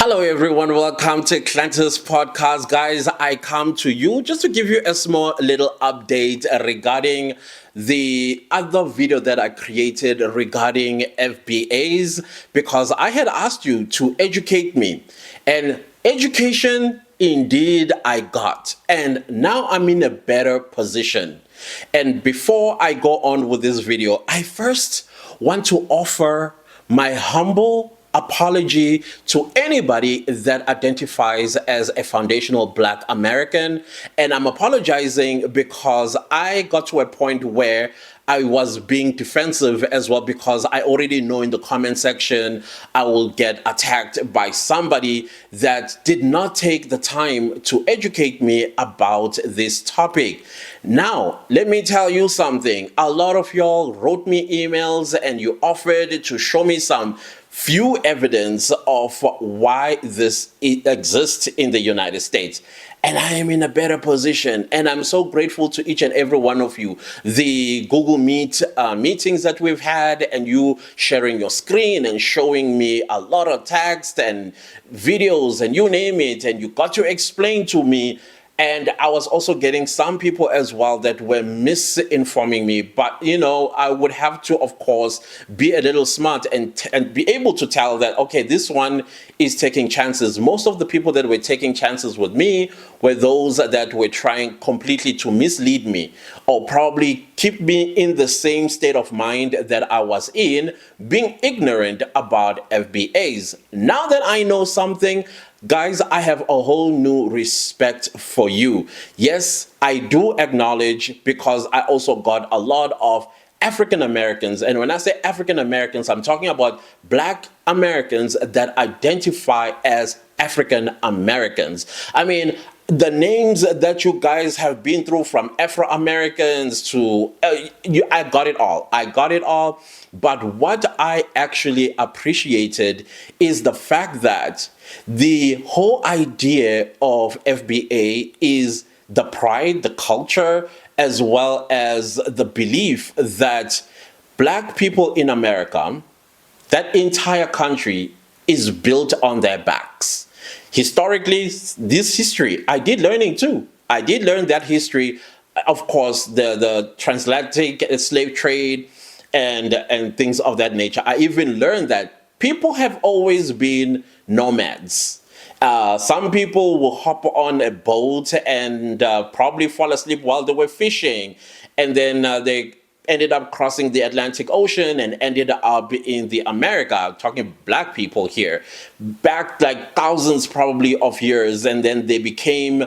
Hello everyone, welcome to Clantis Podcast. Guys, I come to you just to give you a small little update regarding the other video that I created regarding FBAs, because I had asked you to educate me, and education indeed I got, and now I'm in a better position. And before I go on with this video, I first want to offer my humble apology to anybody that identifies as a foundational Black American. And I'm apologizing because I got to a point where I was being defensive as well, because I already know in the comment section I will get attacked by somebody that did not take the time to educate me about this topic. Now, let me tell you something. A lot of y'all wrote me emails and you offered to show me some few evidence of why this exists in the United States. And I am in a better position, and I'm so grateful to each and every one of you. The Google Meet meetings that we've had, and you sharing your screen and showing me a lot of text and videos and you name it, and you got to explain to me. And I was also getting some people as well that were misinforming me. But, you know, I would have to, of course, be a little smart and be able to tell that, okay, this one is taking chances. Most of the people that were taking chances with me were those that were trying completely to mislead me, or probably keep me in the same state of mind that I was in, being ignorant about FBAs. Now that I know something, guys, I have a whole new respect for you. Yes, I do acknowledge, because I also got a lot of African Americans, and when I say African Americans, I'm talking about Black Americans that identify as African Americans. I mean, the names that you guys have been through, from Afro-Americans to, I got it all. I got it all. But what I actually appreciated is the fact that the whole idea of FBA is the pride, the culture, as well as the belief that Black people in America, that entire country, is built on their backs. Historically, this history, I did learning too. I did learn that history, of course, the transatlantic slave trade and things of that nature. I even learned that people have always been nomads. Some people will hop on a boat and probably fall asleep while they were fishing, and then they ended up crossing the Atlantic Ocean and ended up in the America, talking Black people here, back like thousands probably of years, and then they became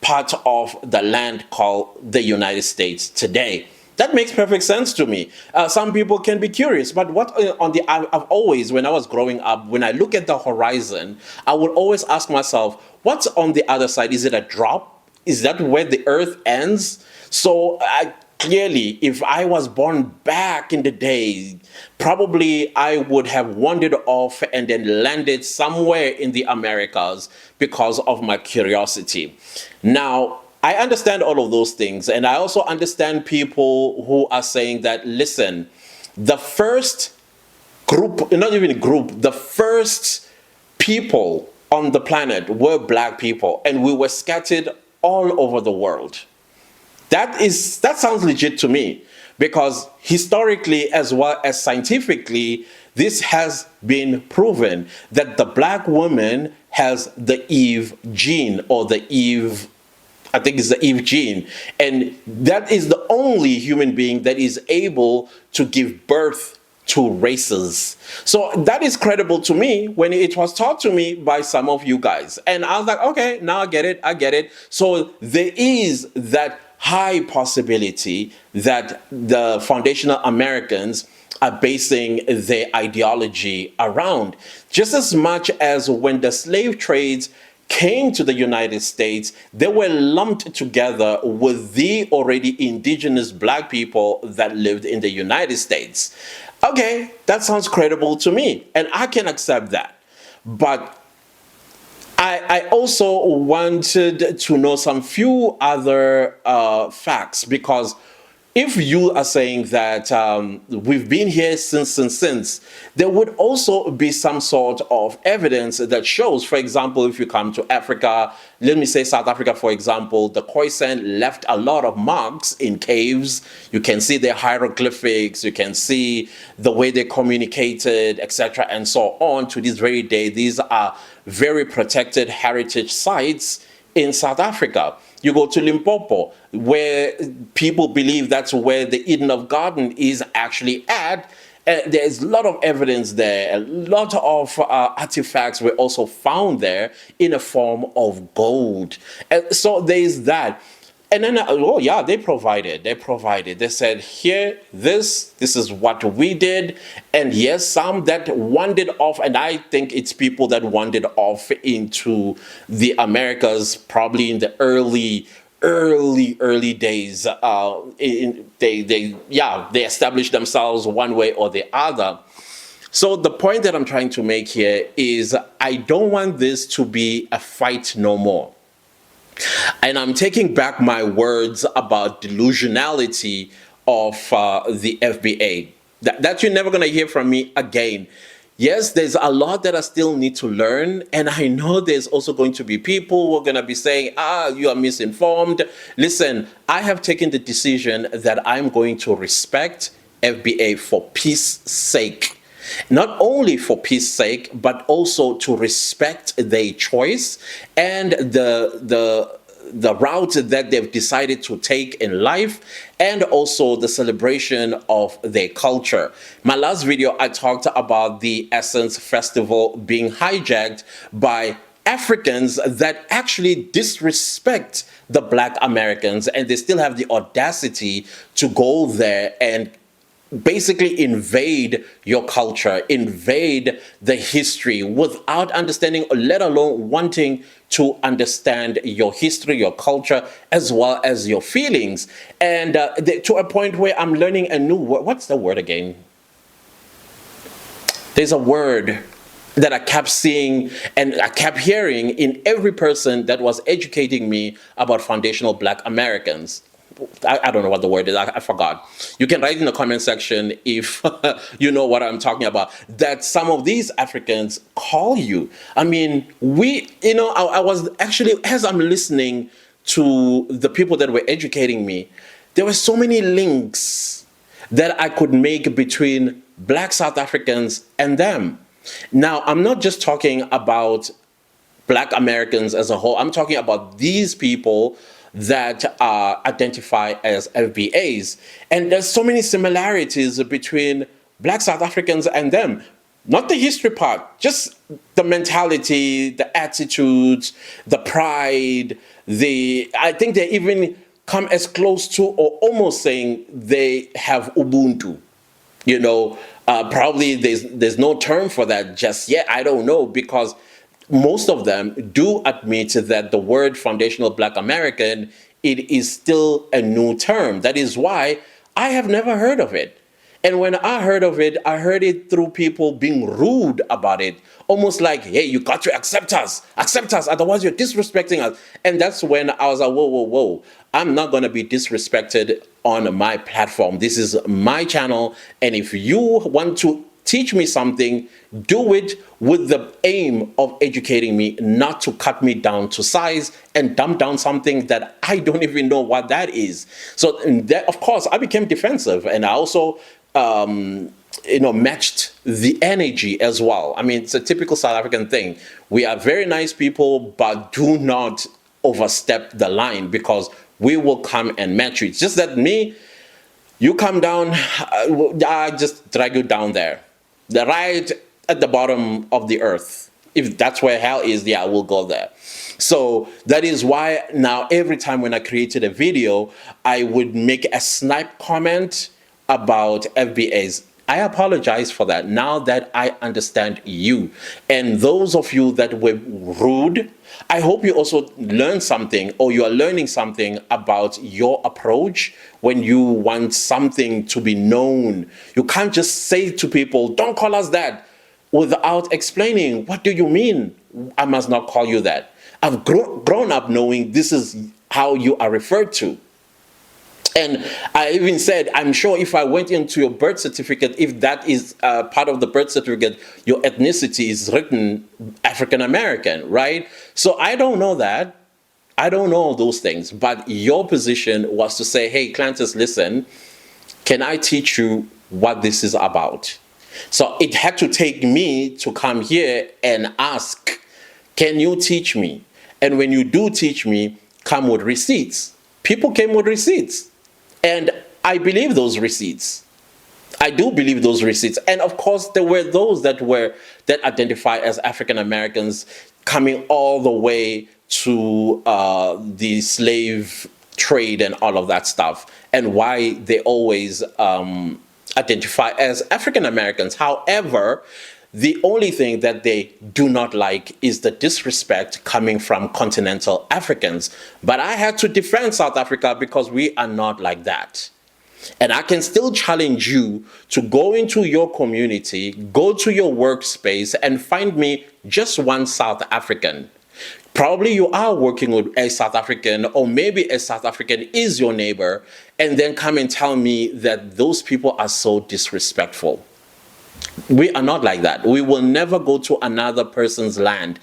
part of the land called the United States today. That makes perfect sense to me. Some people can be curious, but what I've always, when I was growing up, when I look at the horizon, I would always ask myself, what's on the other side? Is it a drop? Is that where the earth ends? So clearly, if I was born back in the day, probably I would have wandered off and then landed somewhere in the Americas because of my curiosity. Now, I understand all of those things, and I also understand people who are saying that, listen, the first group, not even a group, the first people on the planet were Black people, and we were scattered all over the world. That sounds legit to me, because historically as well as scientifically, this has been proven that the Black woman has the Eve gene, or the Eve, I think it's the Eve gene, and that is the only human being that is able to give birth to races. So that is credible to me when it was taught to me by some of you guys. And I was like, okay, now I get it. So there is that high possibility that the foundational Americans are basing their ideology around. Just as much as when the slave trades came to the United States, they were lumped together with the already indigenous Black people that lived in the United States. Okay, that sounds credible to me, and I can accept that. But I also wanted to know some few other facts, because if you are saying that we've been here since, there would also be some sort of evidence that shows, for example, if you come to Africa, let me say South Africa, for example, the Khoisan left a lot of marks in caves. You can see their hieroglyphics, you can see the way they communicated, etc., and so on. To this very day, these are very protected heritage sites in South Africa. You go to Limpopo, where people believe that's where the Eden of Garden is actually at. There's a lot of evidence there. A lot of artifacts were also found there in a form of gold. So there's that. And then, oh yeah, they provided. They said, here, this is what we did. And yes, some that wandered off, and I think it's people that wandered off into the Americas, probably in the early days. They established themselves one way or the other. So the point that I'm trying to make here is I don't want this to be a fight no more. And I'm taking back my words about delusionality of the FBA. That you're never going to hear from me again. Yes, there's a lot that I still need to learn. And I know there's also going to be people who are going to be saying, you are misinformed. Listen, I have taken the decision that I'm going to respect FBA for peace sake. Not only for peace sake, but also to respect their choice and the route that they've decided to take in life, and also the celebration of their culture. My last video, I talked about the Essence Festival being hijacked by Africans that actually disrespect the Black Americans, and they still have the audacity to go there and basically invade your culture, invade the history without understanding, or let alone wanting to understand your history, your culture, as well as your feelings. And to a point where I'm learning a new word. What's the word again? There's a word that I kept seeing and I kept hearing in every person that was educating me about foundational Black Americans. I don't know what the word is. I forgot. You can write in the comment section if you know what I'm talking about. That some of these Africans call you. I mean, I was actually, as I'm listening to the people that were educating me, there were so many links that I could make between Black South Africans and them. Now, I'm not just talking about Black Americans as a whole. I'm talking about these people that identify as FBAs. And there's so many similarities between Black South Africans and them. Not the history part, just the mentality, the attitudes, the pride, I think they even come as close to or almost saying they have Ubuntu. Probably there's no term for that just yet. I don't know, because most of them do admit that the word foundational Black American, it is still a new term. That is why I have never heard of it. And when I heard of it, I heard it through people being rude about it. Almost like, hey, you got to accept us, otherwise you're disrespecting us. And that's when I was like, whoa. I'm not going to be disrespected on my platform. This is my channel. And if you want to teach me something, do it with the aim of educating me, not to cut me down to size and dumb down something that I don't even know what that is. So that, of course, I became defensive, and I also matched the energy as well. I mean, it's a typical South African thing. We are very nice people, but do not overstep the line, because we will come and match you. It's just that you come down, I just drag you down there. Right at the bottom of the earth. If that's where hell is, yeah, we'll go there. So that is why now every time when I created a video, I would make a snipe comment about FBAs. I apologize for that now that I understand you. And those of you that were rude, I hope you also learned something, or you are learning something about your approach when you want something to be known. You can't just say to people, don't call us that, without explaining, what do you mean I must not call you that? I've grown up knowing this is how you are referred to. And I even said, I'm sure if I went into your birth certificate, if that is part of the birth certificate, your ethnicity is written African American, right? So I don't know that. I don't know all those things. But your position was to say, hey, Clantis, listen, can I teach you what this is about? So it had to take me to come here and ask, can you teach me? And when you do teach me, come with receipts. People came with receipts. And I believe those receipts. I do believe those receipts. And of course, there were those that identify as African Americans coming all the way to the slave trade and all of that stuff, and why they always identify as African Americans. However, the only thing that they do not like is the disrespect coming from continental Africans. But I had to defend South Africa because we are not like that. And I can still challenge you to go into your community, go to your workspace, and find me just one South African. Probably you are working with a South African, or maybe a South African is your neighbor, and then come and tell me that those people are so disrespectful. We are not like that. We will never go to another person's land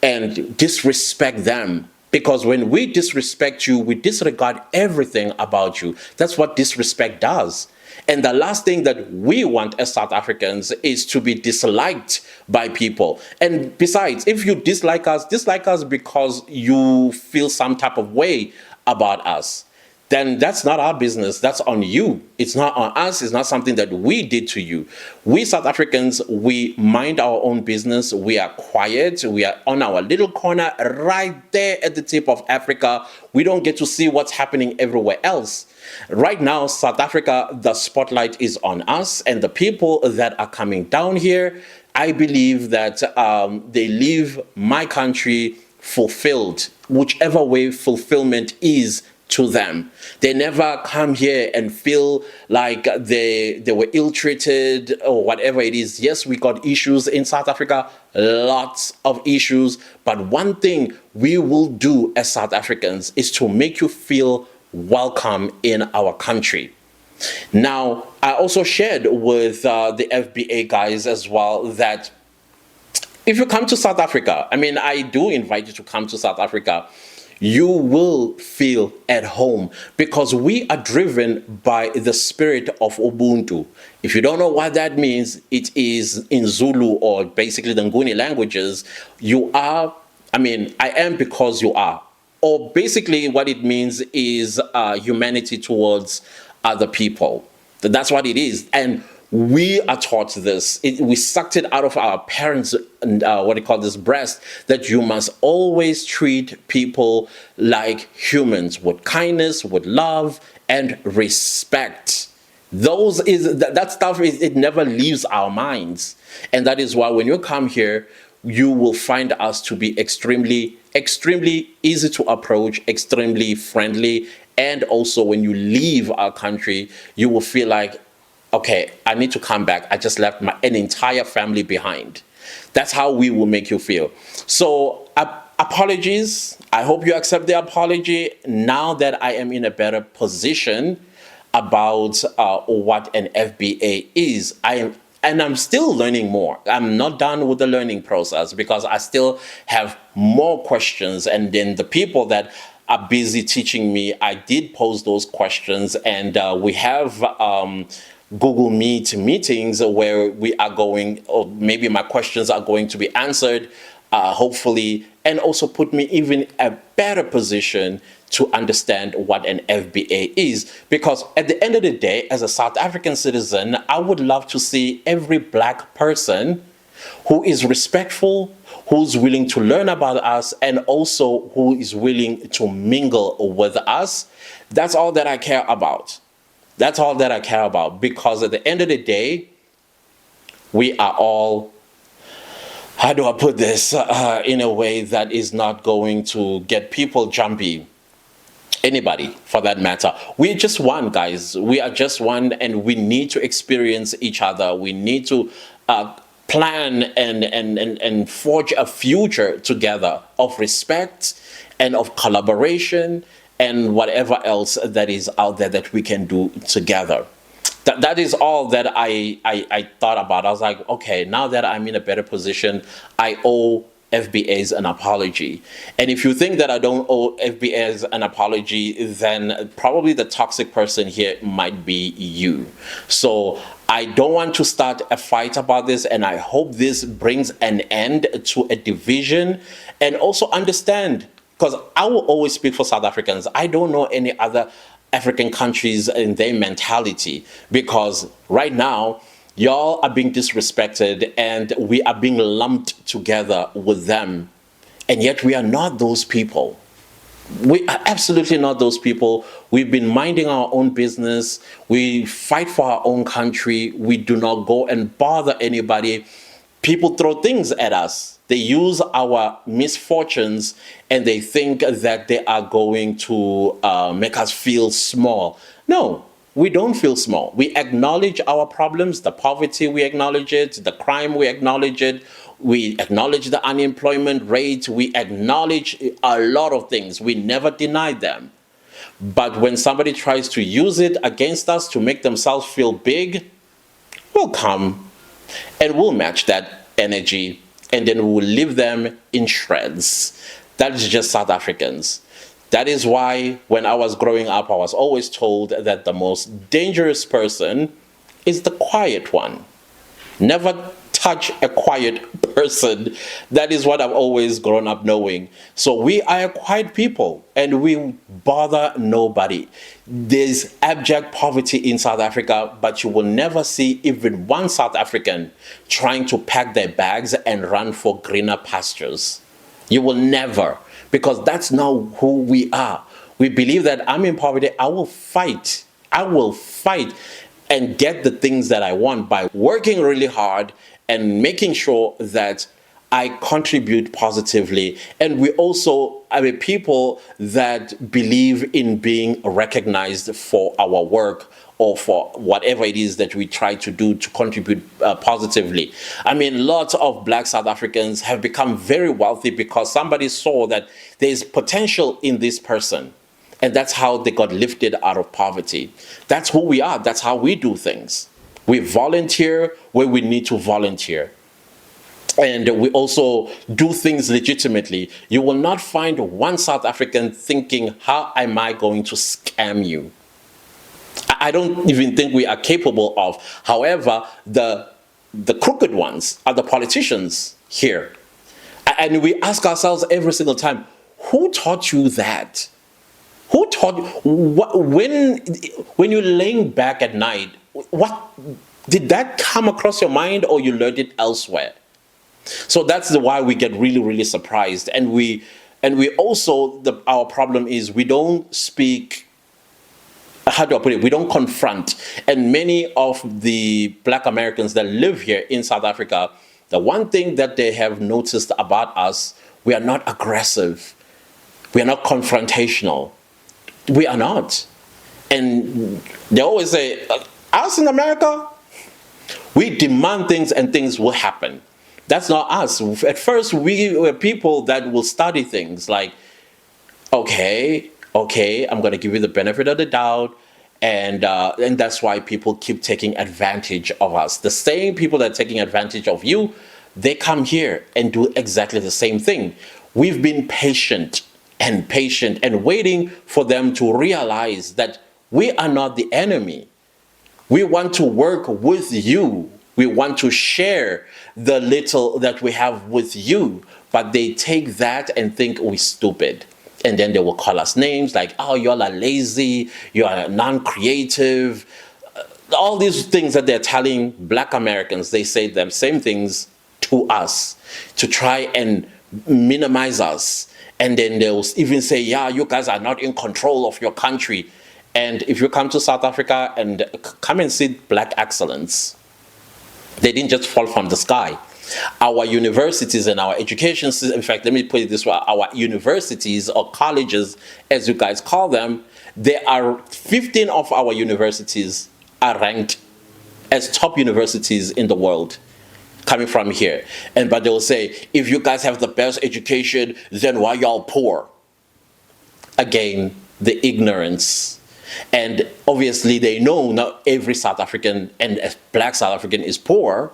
and disrespect them. Because when we disrespect you, we disregard everything about you. That's what disrespect does. And the last thing that we want as South Africans is to be disliked by people. And besides, if you dislike us because you feel some type of way about us, then that's not our business. That's on you. It's not on us. It's not something that we did to you. We South Africans, we mind our own business. We are quiet. We are on our little corner right there at the tip of Africa. We don't get to see what's happening everywhere else. Right now, South Africa, the spotlight is on us, and the people that are coming down here, I believe that they leave my country fulfilled, whichever way fulfillment is to them. They never come here and feel like they were ill-treated or whatever it is. Yes, we got issues in South Africa, lots of issues, but one thing we will do as South Africans is to make you feel welcome in our country. Now, I also shared with the FBA guys as well that if you come to South Africa, I mean, I do invite you to come to South Africa, you will feel at home because we are driven by the spirit of Ubuntu. If you don't know what that means, it is in Zulu, or basically the Nguni languages, you are, I mean, I am because you are. Or basically what it means is humanity towards other people. That's what it is. And we are taught this. We sucked it out of our parents' breast, that you must always treat people like humans, with kindness, with love, and respect. That stuff it never leaves our minds. And that is why when you come here, you will find us to be extremely easy to approach, extremely friendly. And also when you leave our country, you will feel like, okay, I need to come back. I just left an entire family behind. That's how we will make you feel. So apologies. I hope you accept the apology. Now that I am in a better position about what an FBA is, I'm still learning more. I'm not done with the learning process because I still have more questions. And then the people that are busy teaching me, I did pose those questions, and we have Google Meet meetings where we are going, or maybe my questions are going to be answered, hopefully, and also put me even a better position to understand what an FBA is. Because at the end of the day, as a South African citizen, I would love to see every black person who is respectful, who's willing to learn about us, and also who is willing to mingle with us. That's all that I care about. That's all that I care about, because at the end of the day, we are all, how do I put this, in a way that is not going to get people jumpy. Anybody, for that matter. We're just one, guys. We are just one, and we need to experience each other. We need to plan and forge a future together of respect and of collaboration and whatever else that is out there that we can do together. That is all that I thought about. I was like, okay, now that I'm in a better position, I owe FBAs an apology. And if you think that I don't owe FBAs an apology, then probably the toxic person here might be you. So I don't want to start a fight about this, and I hope this brings an end to a division. And also understand, because I will always speak for South Africans. I don't know any other African countries in their mentality, because right now y'all are being disrespected and we are being lumped together with them, and yet we are not those people. We are absolutely not those people. We've been minding our own business. We fight for our own country. We do not go and bother anybody. People throw things at us. They use our misfortunes and they think that they are going to make us feel small. No, we don't feel small. We acknowledge our problems, the poverty, we acknowledge it, the crime, we acknowledge it. We acknowledge the unemployment rate. We acknowledge a lot of things. We never deny them. But when somebody tries to use it against us to make themselves feel big, we'll come and we'll match that energy, and then we'll leave them in shreds. That is just South Africans. That is why when I was growing up, I was always told that the most dangerous person is the quiet one. Never touch a quiet person. That is what I've always grown up knowing. So we are a quiet people and we bother nobody. There's abject poverty in South Africa, but you will never see even one South African trying to pack their bags and run for greener pastures. You will never, because that's not who we are. We believe that I'm in poverty, I will fight. I will fight and get the things that I want by working really hard and making sure that I contribute positively. And we also are a people that believe in being recognized for our work or for whatever it is that we try to do to contribute positively. I mean, lots of Black South Africans have become very wealthy because somebody saw that there's potential in this person. And that's how they got lifted out of poverty. That's who we are. That's how we do things. We volunteer where we need to volunteer. And we also do things legitimately. You will not find one South African thinking, how am I going to scam you? I don't even think we are capable of. However, the crooked ones are the politicians here. And we ask ourselves every single time, who taught you that? Who taught you? When you're laying back at night, what did that come across your mind, or you learned it elsewhere? So that's why we get really, really surprised. And we also, our problem is we don't speak, how do I put it? We don't confront. And many of the Black Americans that live here in South Africa, the one thing that they have noticed about us, we are not aggressive. We are not confrontational. We are not. And they always say, us in America, we demand things and things will happen. That's not us. At first, we were people that will study things like, okay, I'm going to give you the benefit of the doubt. And that's why people keep taking advantage of us. The same people that are taking advantage of you, they come here and do exactly the same thing. We've been patient and waiting for them to realize that we are not the enemy. We want to work with you. We want to share the little that we have with you. But they take that and think we're stupid. And then they will call us names like, oh, y'all are lazy, you are non-creative. All these things that they're telling Black Americans, they say them same things to us to try and minimize us. And then they'll even say, yeah, you guys are not in control of your country. And if you come to South Africa and come and see Black excellence, they didn't just fall from the sky. Our universities and our education system, in fact, let me put it this way, our universities or colleges, as you guys call them, 15 of our universities are ranked as top universities in the world, coming from here. But they will say, if you guys have the best education, then why y'all poor? Again, the ignorance. And obviously they know not every South African and a black South African is poor.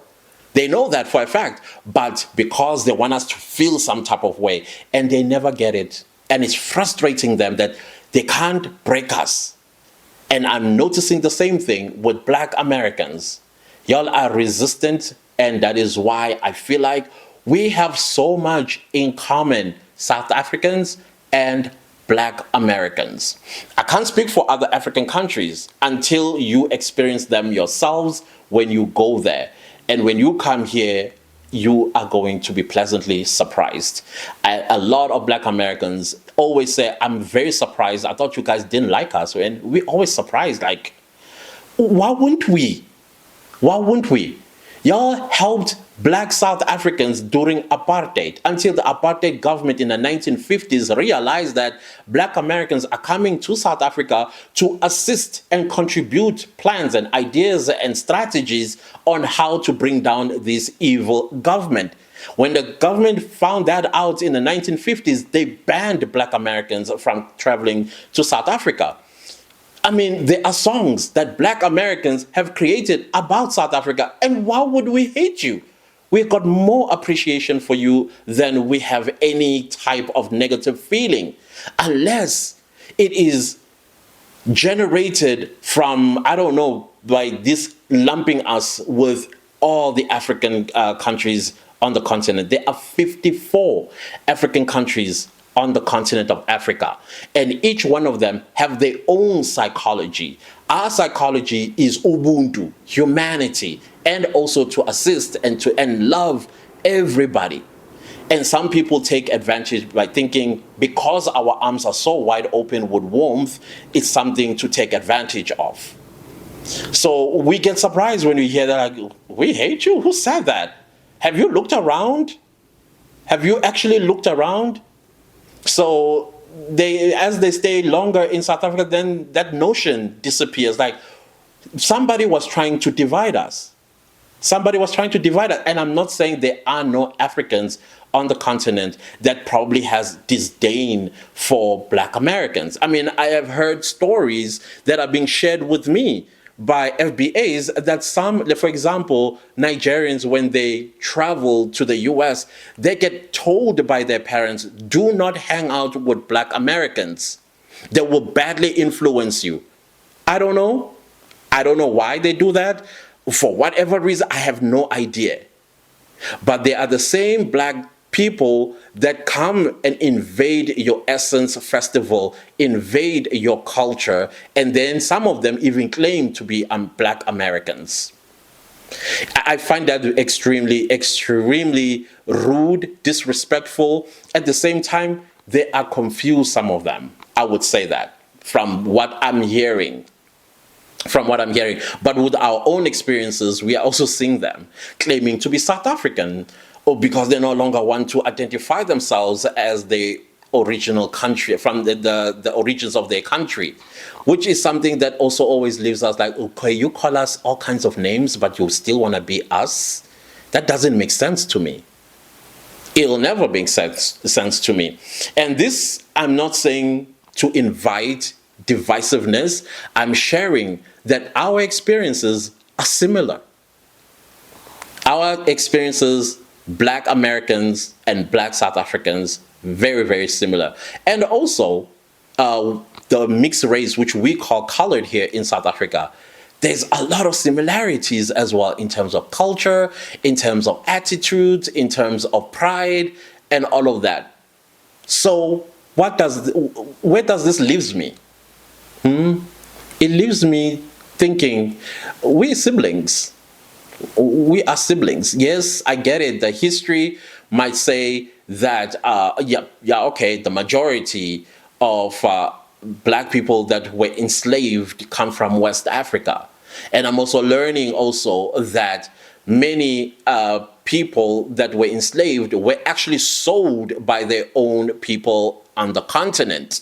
They know that for a fact, but because they want us to feel some type of way, and they never get it. And it's frustrating them that they can't break us. And I'm noticing the same thing with black Americans. Y'all are resistant, and that is why I feel like we have so much in common, South Africans and black Americans. I can't speak for other African countries until you experience them yourselves when you go there. And when you come here, you are going to be pleasantly surprised. A lot of black Americans always say, I'm very surprised. I thought you guys didn't like us. And we always surprised, like, why wouldn't we? Why wouldn't we? Y'all helped black South Africans during apartheid until the apartheid government in the 1950s realized that black Americans are coming to South Africa to assist and contribute plans and ideas and strategies on how to bring down this evil government. When the government found that out in the 1950s, they banned black Americans from traveling to South Africa. I mean, there are songs that black Americans have created about South Africa, and why would we hate you? We've got more appreciation for you than we have any type of negative feeling, unless it is generated from, I don't know, by this lumping us with all the African countries on the continent. There are 54 African countries on the continent of Africa, and each one of them have their own psychology. Our psychology is Ubuntu, humanity, and also to assist and love everybody. And some people take advantage by thinking because our arms are so wide open with warmth, it's something to take advantage of. So we get surprised when we hear that, like, we hate you? Who said that? Have you looked around? Have you actually looked around? So as they stay longer in South Africa, then that notion disappears. Like, somebody was trying to divide us. Somebody was trying to divide us. And I'm not saying there are no Africans on the continent that probably has disdain for black Americans. I mean, I have heard stories that are being shared with me by FBAs that some, for example, Nigerians, when they travel to the US, they get told by their parents, do not hang out with black Americans. They will badly influence you. I don't know. I don't know why they do that. For whatever reason, I have no idea. But they are the same black people that come and invade your Essence Festival, invade your culture, and then some of them even claim to be black Americans. I find that extremely, extremely rude, disrespectful. At the same time, they are confused, some of them. I would say that from what I'm hearing. But with our own experiences, we are also seeing them claiming to be South African, or because they no longer want to identify themselves as the original country, from the origins of their country, which is something that also always leaves us like, okay, you call us all kinds of names, but you still want to be us? That doesn't make sense to me. It'll never make sense to me. And this, I'm not saying to invite divisiveness. I'm sharing that our experiences are similar. Our experiences, black Americans and black South Africans, very, very similar. And also the mixed race, which we call colored here in South Africa, there's a lot of similarities as well in terms of culture, in terms of attitudes, in terms of pride, and all of that. So where does this leave me? It leaves me thinking, we're siblings. We are siblings. Yes, I get it. The history might say that, okay, the majority of black people that were enslaved come from West Africa. And I'm also learning also that many people that were enslaved were actually sold by their own people on the continent.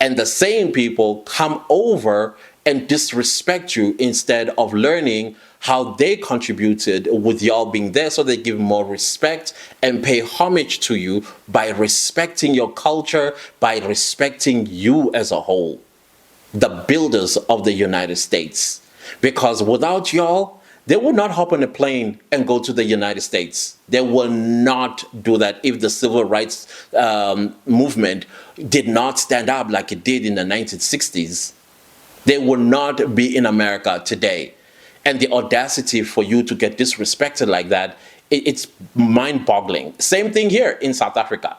And the same people come over and disrespect you instead of learning how they contributed with y'all being there, so they give more respect and pay homage to you by respecting your culture, by respecting you as a whole, the builders of the United States. Because without y'all, they would not hop on a plane and go to the United States. They will not do that if the civil rights movement did not stand up like it did in the 1960s. They will not be in America today. And the audacity for you to get disrespected like that, it's mind-boggling. Same thing here in South Africa.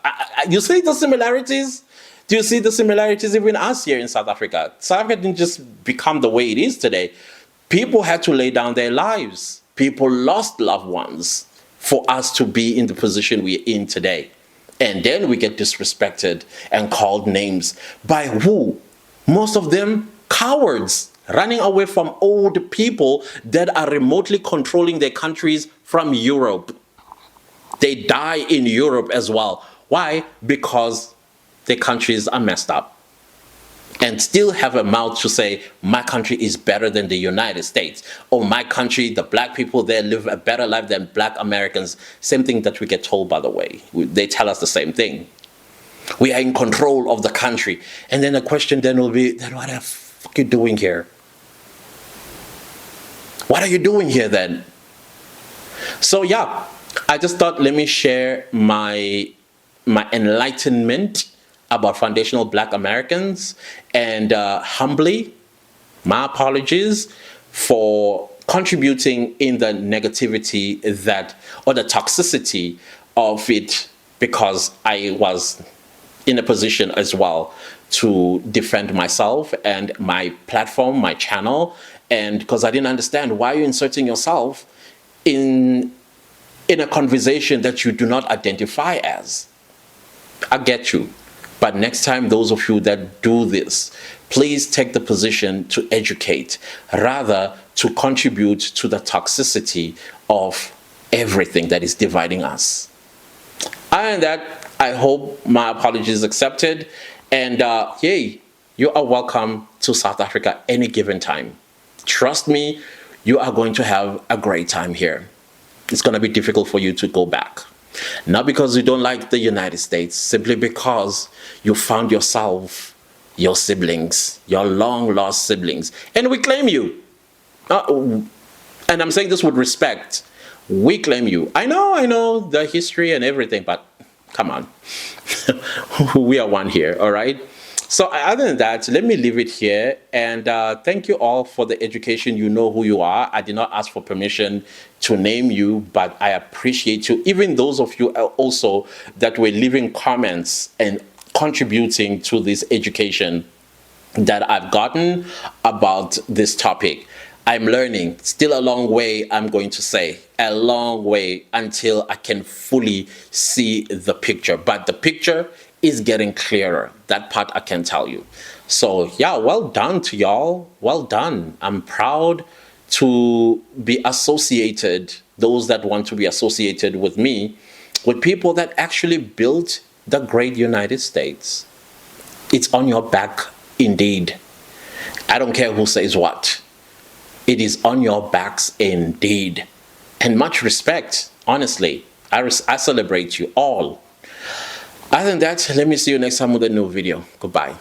You see the similarities? Do you see the similarities even us here in South Africa? South Africa didn't just become the way it is today. People had to lay down their lives. People lost loved ones for us to be in the position we're in today. And then we get disrespected and called names. By who? Most of them cowards, running away from old people that are remotely controlling their countries from Europe. They die in Europe as well. Why? Because their countries are messed up. And still have a mouth to say, my country is better than the United States. Or my country, the black people there live a better life than black Americans. Same thing that we get told, by the way. They tell us the same thing. We are in control of the country. And then the question then will be, then what the fuck are you doing here? What are you doing here then? So yeah, I just thought, let me share my enlightenment about foundational black Americans, and humbly, my apologies for contributing in the negativity that, or the toxicity of it, because I was in a position as well to defend myself and my platform, my channel, and because I didn't understand why you're inserting yourself in a conversation that you do not identify as. I get you. But next time, those of you that do this, please take the position to educate, rather to contribute to the toxicity of everything that is dividing us. Other than that, I hope my apology is accepted. And yay, you are welcome to South Africa any given time. Trust me, you are going to have a great time here. It's going to be difficult for you to go back. Not because you don't like the United States, simply because you found yourself, your siblings, your long-lost siblings, and we claim you. And I'm saying this with respect. We claim you. I know the history and everything, but come on. We are one here, all right? So other than that, let me leave it here. And thank you all for the education. You know who you are. I did not ask for permission to name you, but I appreciate you. Even those of you also that were leaving comments and contributing to this education that I've gotten about this topic. I'm learning. Still a long way, I'm going to say. A long way until I can fully see the picture. But the picture is getting clearer. That part I can tell you. So yeah, well done to y'all. Well done. I'm proud to be associated, those that want to be associated with me, with people that actually built the great United States. It's on your back indeed. I don't care who says what. It is on your backs indeed. And much respect, honestly. I celebrate you all. Other than that, let me see you next time with a new video. Goodbye.